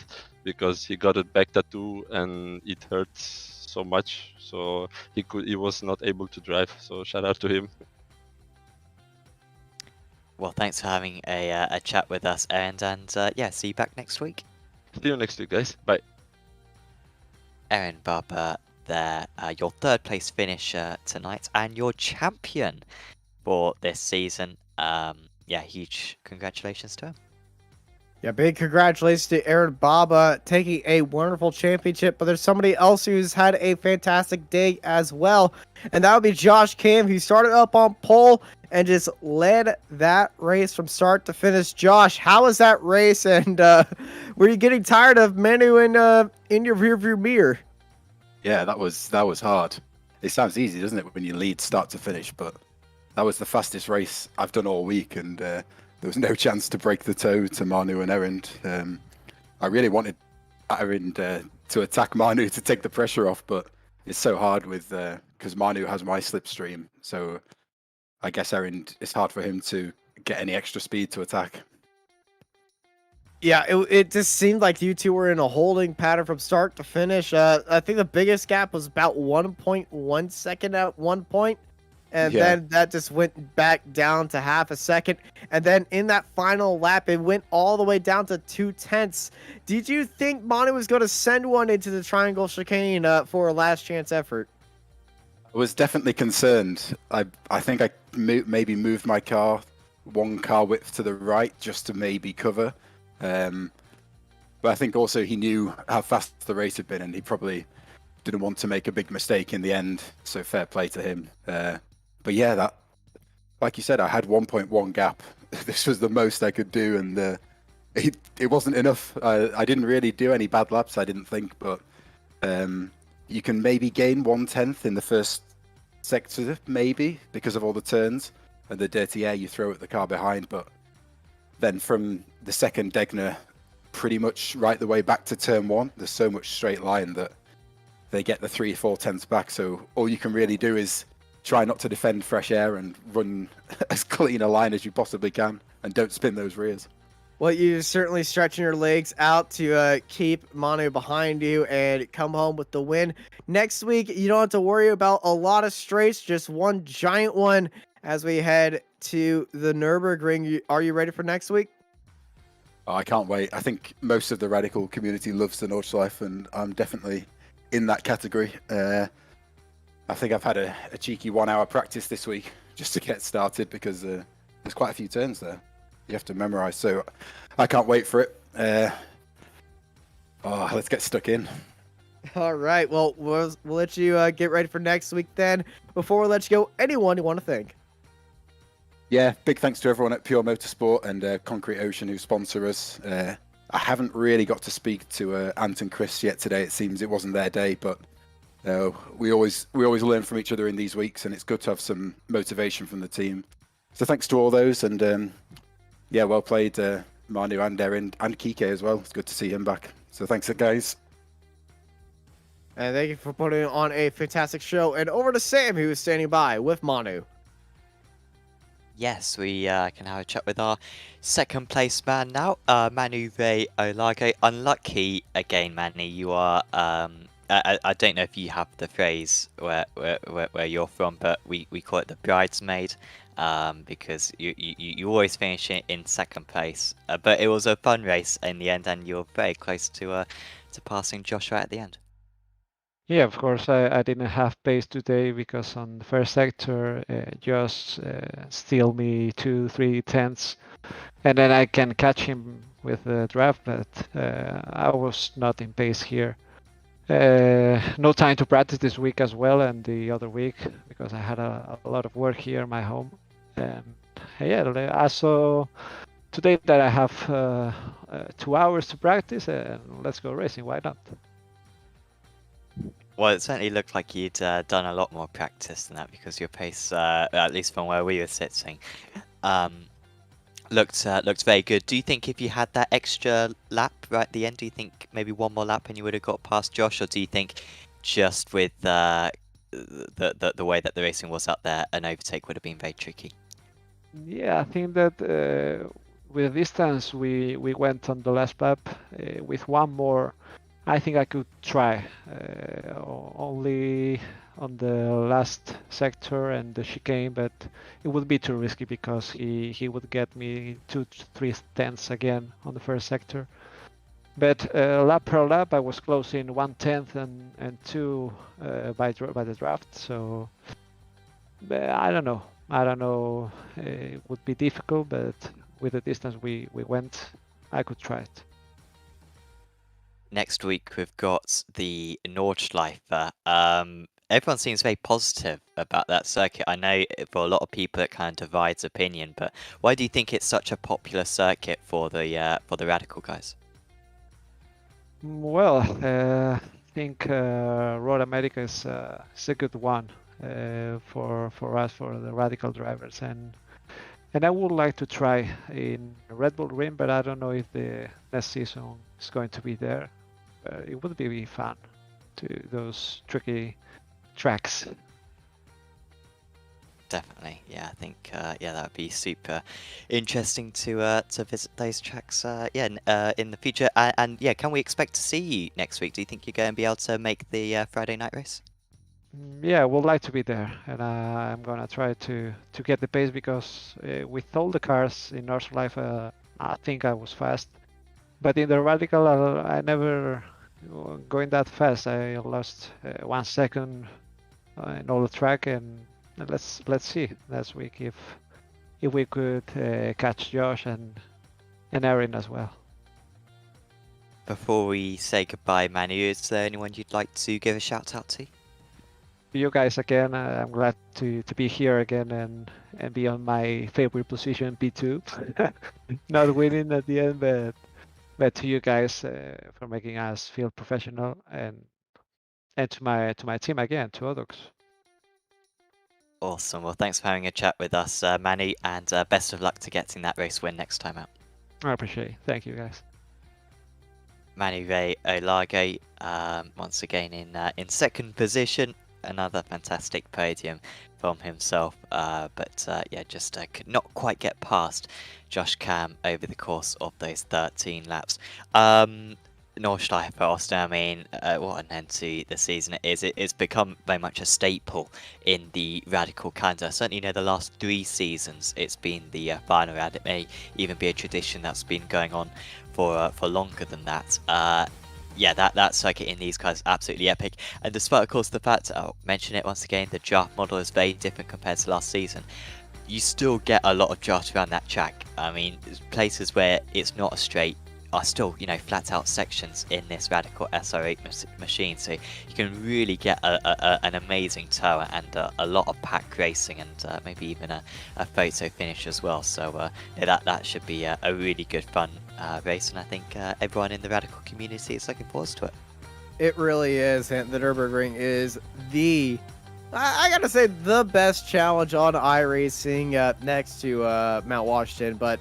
because he got a back tattoo and it hurts so much, so he was not able to drive. So shout out to him. Well, thanks for having a chat with us, and yeah, see you back next week. See you next week, guys. Bye. Aaron Barber there, your third place finisher tonight, and your champion for this season. Yeah, huge congratulations to him. Yeah, big congratulations to Aaron Baba taking a wonderful championship, but there's somebody else who's had a fantastic day as well, and that would be Josh Kim, who started up on pole and just led that race from start to finish. Josh, how was that race, and were you getting tired of Manu in your rearview mirror? Yeah, that was hard. It sounds easy, doesn't it, when you lead start to finish, but that was the fastest race I've done all week, and there was no chance to break the toe to Manu and Erend. I really wanted Erend to attack Manu to take the pressure off, but it's so hard with because Manu has my slipstream, so I guess Erend, it's hard for him to get any extra speed to attack. Yeah, it just seemed like you two were in a holding pattern from start to finish. I think the biggest gap was about 1.1 second at one point. And then that just went back down to half a second. And then in that final lap, it went all the way down to 2/10. Did you think Manu was going to send one into the triangle chicane for a last chance effort? I was definitely concerned. I think I maybe moved my car one car width to the right just to maybe cover. But I think also he knew how fast the race had been, and he probably didn't want to make a big mistake in the end. So fair play to him. But yeah, that, like you said, I had 1.1 gap. This was the most I could do, and it wasn't enough. I didn't really do any bad laps, I didn't think, but you can maybe gain 1/10 in the first sector, maybe, because of all the turns and the dirty air you throw at the car behind. But then from the second Degner, pretty much right the way back to turn one, there's so much straight line that they get the 3-4 tenths back. So all you can really do is try not to defend fresh air and run as clean a line as you possibly can. and don't spin those rears. Well, you're certainly stretching your legs out to keep Manu behind you and come home with the win. Next week, you don't have to worry about a lot of straights, just one giant one as we head to the Nürburgring. Are you ready for next week? Oh, I can't wait. I think most of the Radical community loves the Nordschleife, and I'm definitely in that category. I think I've had a cheeky 1 hour practice this week just to get started because there's quite a few turns there you have to memorize. So I can't wait for it. Let's get stuck in. All right. Well, we'll let you get ready for next week then. Before we let you go, anyone you want to thank? Yeah, big thanks to everyone at Pure Motorsport and Concrete Ocean who sponsor us. I haven't really got to speak to Ant and Chris yet today. It seems it wasn't their day, but we always learn from each other in these weeks, and it's good to have some motivation from the team. So thanks to all those, and yeah, well played, Manu and Erin and Kike as well. It's good to see him back. So thanks, guys. And thank you for putting on a fantastic show. And over to Sam, who is standing by with Manu. Yes, we can have a chat with our second place man now, Manu Ray Olage. Unlucky again, Manu. You are. I don't know if you have the phrase where you're from, but we call it the bridesmaid, because you always finish it in second place. But it was a fun race in the end, and you're very close to passing Joshua at the end. Yeah, of course, I didn't have pace today because on the first sector, just steal me 2-3 tenths, and then I can catch him with the draft, but I was not in pace here. No time to practice this week as well, and the other week, because I had a lot of work here in my home. And yeah, I saw today that I have 2 hours to practice, and let's go racing, why not? Well, it certainly looked like you'd done a lot more practice than that, because your pace, at least from where we were sitting, looked very good. Do you think if you had that extra lap right at the end, do you think maybe one more lap and you would have got past Josh, or do you think just with the way that the racing was out there, an overtake would have been very tricky? Yeah, I think that with distance we went on the last lap. With one more, I think I could try. Only on the last sector and the chicane, but it would be too risky because he would get me 2-3 tenths again on the first sector. But lap per lap, I was close in 1/10 and 2 by the draft. So I don't know. It would be difficult, but with the distance we went, I could try it. Next week we've got the Nordschleife. Everyone seems very positive about that circuit. I know for a lot of people it kind of divides opinion, but why do you think it's such a popular circuit for the Radical guys? Well, I think Road America is a good one for us, for the Radical drivers, and I would like to try in Red Bull Ring, but I don't know if the next season is going to be there. It would be fun to those tricky tracks. Definitely, yeah. I think that would be super interesting to visit those tracks. In the future. And yeah, can we expect to see you next week? Do you think you're going to be able to make the Friday night race? Yeah, I would like to be there, and I'm gonna try to get the pace because with all the cars in Nordschleife, I think I was fast. But in the Radical, I never going that fast. I lost 1 second in all the track, and let's see next week if we could catch Josh and Erin as well. Before we say goodbye, Manu, is there anyone you'd like to give a shout out to? You guys again, I'm glad to be here again and be on my favorite position, P2. Not winning at the end, but to you guys for making us feel professional, and to my team again, to Odox. Awesome. Well, thanks for having a chat with us, Manu, and best of luck to getting that race win next time out. I appreciate it. Thank you, guys. Manu Ray Olage, once again in second position. Another fantastic podium from himself, but yeah, just could not quite get past Josh Cam over the course of those 13 laps. Nordschleife, Austin, I mean, what an end to the season it is. It's become very much a staple in the Radical calendar. Certainly, the last 3 seasons it's been the final round. It may even be a tradition that's been going on for longer than that. Yeah, that circuit in these cars is absolutely epic. And despite, of course, the fact, I'll mention it once again, the draft model is very different compared to last season, you still get a lot of draft around that track. I mean, places where it's not a straight are still, flat out sections in this Radical SR8 machine, so you can really get an amazing tower and a lot of pack racing, and maybe even a photo finish as well. So yeah, that should be a really good fun race, and I think everyone in the Radical community is looking forward to it. It really is, and the Nürburgring is I gotta say, the best challenge on iRacing, next to Mount Washington, but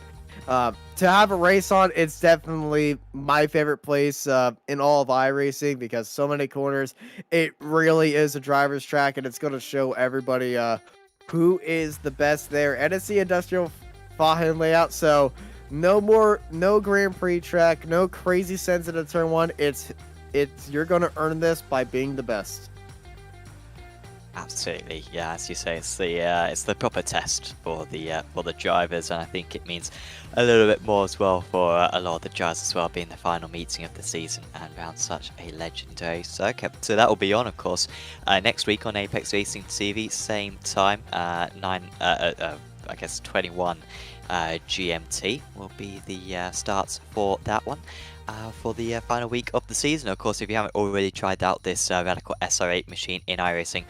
to have a race on, it's definitely my favorite place in all of iRacing, because so many corners. It really is a driver's track, and it's going to show everybody who is the best there. And it's the industrial Fahin layout, so no Grand Prix track, no crazy sensitive turn 1. It's you're going to earn this by being the best. Absolutely, yeah. As you say, it's the proper test for the drivers, and I think it means a little bit more as well for a lot of the drivers as well, being the final meeting of the season and around such a legendary circuit. So that will be on, of course, next week on Apex Racing TV, same time, 21 GMT will be the starts for that one. For the final week of the season. Of course, if you haven't already tried out this Radical SR8 machine in iRacing,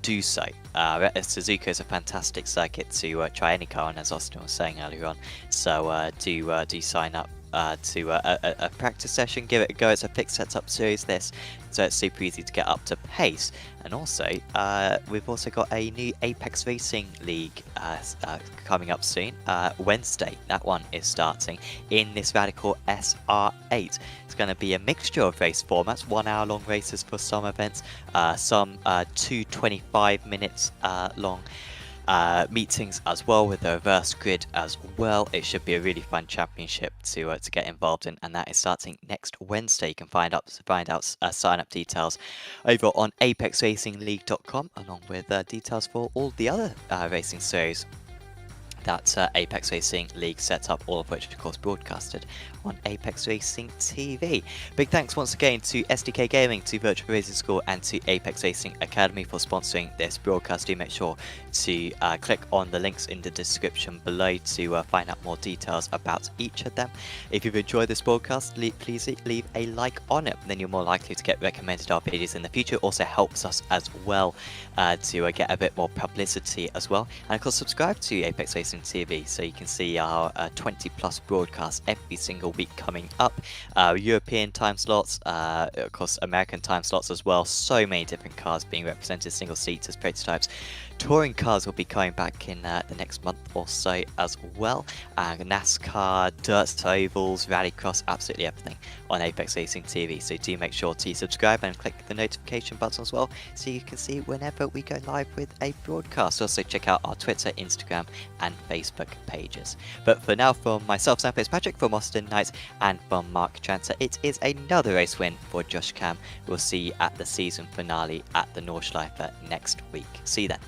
do so. Suzuka is a fantastic circuit to try any car on, as Austin was saying earlier on. So do sign up to a practice session, give it a go. It's a fixed setup series, this, so it's super easy to get up to pace. And also, we've also got a new Apex Racing League coming up soon, Wednesday. That one is starting in this Radical SR8. It's going to be a mixture of race formats, 1 hour long races for some events, some 225 minutes long meetings as well, with the reverse grid as well. It should be a really fun championship to get involved in, and that is starting next Wednesday. You can find out sign up details over on apexracingleague.com, along with details for all the other racing series that Apex Racing League set up, all of which of course broadcasted on Apex Racing TV. Big thanks once again to SDK Gaming, to Virtual Racing School, and to Apex Racing Academy for sponsoring this broadcast. Do make sure to click on the links in the description below to find out more details about each of them. If you've enjoyed this broadcast, please leave a like on it, then you're more likely to get recommended our videos in the future. It also helps us as well to get a bit more publicity as well. And of course, subscribe to Apex Racing TV so you can see our 20 plus broadcasts every single week coming up. European time slots, of course American time slots as well. So many different cars being represented, single seaters, prototypes. Touring cars will be coming back in the next month or so as well. NASCAR, dirt ovals, rallycross, absolutely everything on Apex Racing TV. So do make sure to subscribe and click the notification button as well, so you can see whenever we go live with a broadcast. Also check out our Twitter, Instagram and Facebook pages. But for now, from myself, Sam Fitzpatrick, from Austin Knights and from Mark Tranter, it is another race win for Josh Cam. We'll see you at the season finale at the Nordschleife next week. See you then.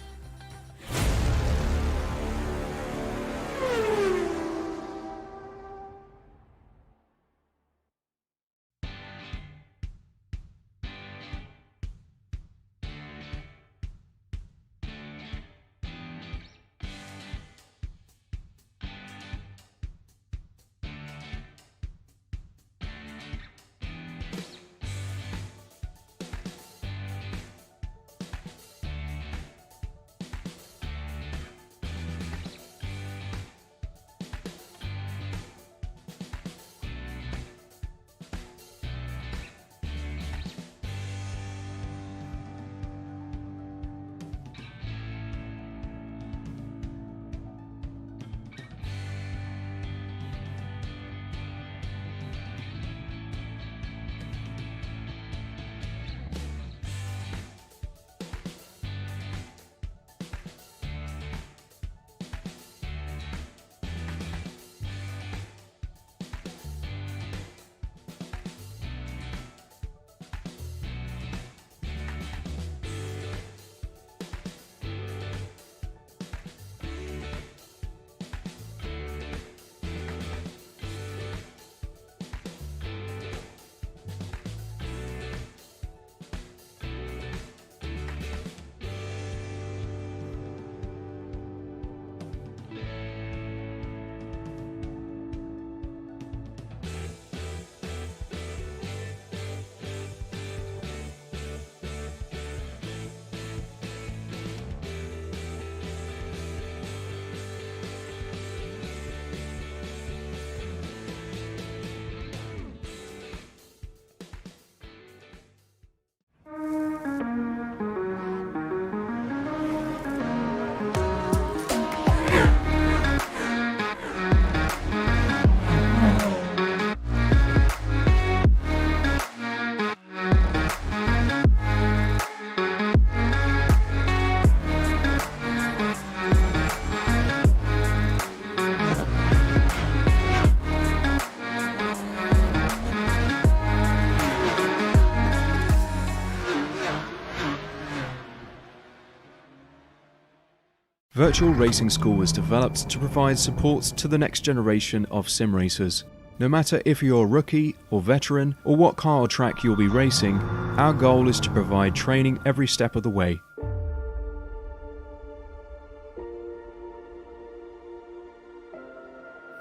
Virtual Racing School was developed to provide support to the next generation of sim racers. No matter if you're a rookie or veteran or what car or track you'll be racing, our goal is to provide training every step of the way.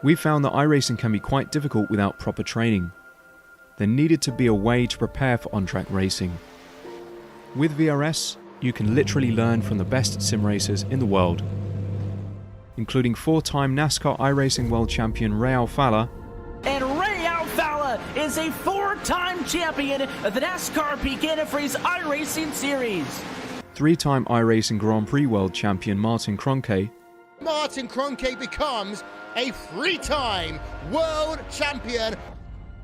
We found that iRacing can be quite difficult without proper training. There needed to be a way to prepare for on-track racing. With VRS, you can literally learn from the best sim racers in the world, including 4-time NASCAR iRacing World Champion Ray Alfala. And Ray Alfala is a 4-time champion of the NASCAR Peak Antifreeze iRacing Series. 3-time iRacing Grand Prix World Champion Martin Kroenke. Martin Kroenke becomes a 3-time world champion.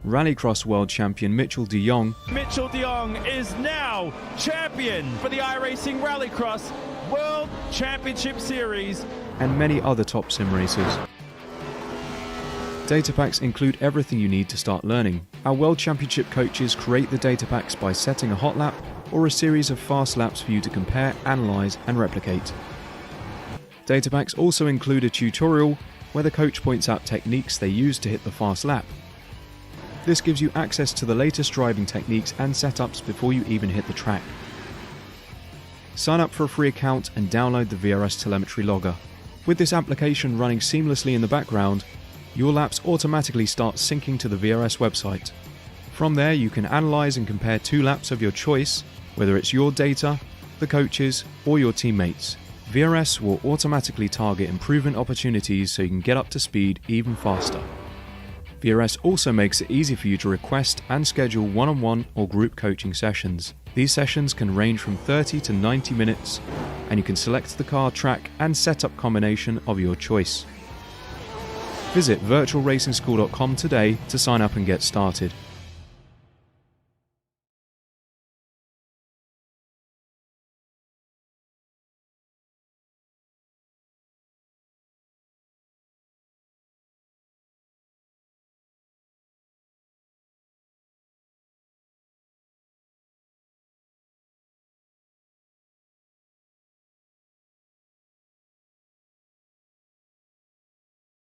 Rallycross World Champion Mitchell de Jong. Mitchell de Jong is now champion for the iRacing Rallycross World Championship Series. And many other top sim racers. Data packs include everything you need to start learning. Our World Championship coaches create the data packs by setting a hot lap or a series of fast laps for you to compare, analyze, and replicate. Data packs also include a tutorial where the coach points out techniques they use to hit the fast lap. This gives you access to the latest driving techniques and setups before you even hit the track. Sign up for a free account and download the VRS telemetry logger. With this application running seamlessly in the background, your laps automatically start syncing to the VRS website. From there, you can analyze and compare 2 laps of your choice, whether it's your data, the coaches, or your teammates. VRS will automatically target improvement opportunities so you can get up to speed even faster. VRS also makes it easy for you to request and schedule one-on-one or group coaching sessions. These sessions can range from 30 to 90 minutes, and you can select the car, track, and setup combination of your choice. Visit virtualracingschool.com today to sign up and get started.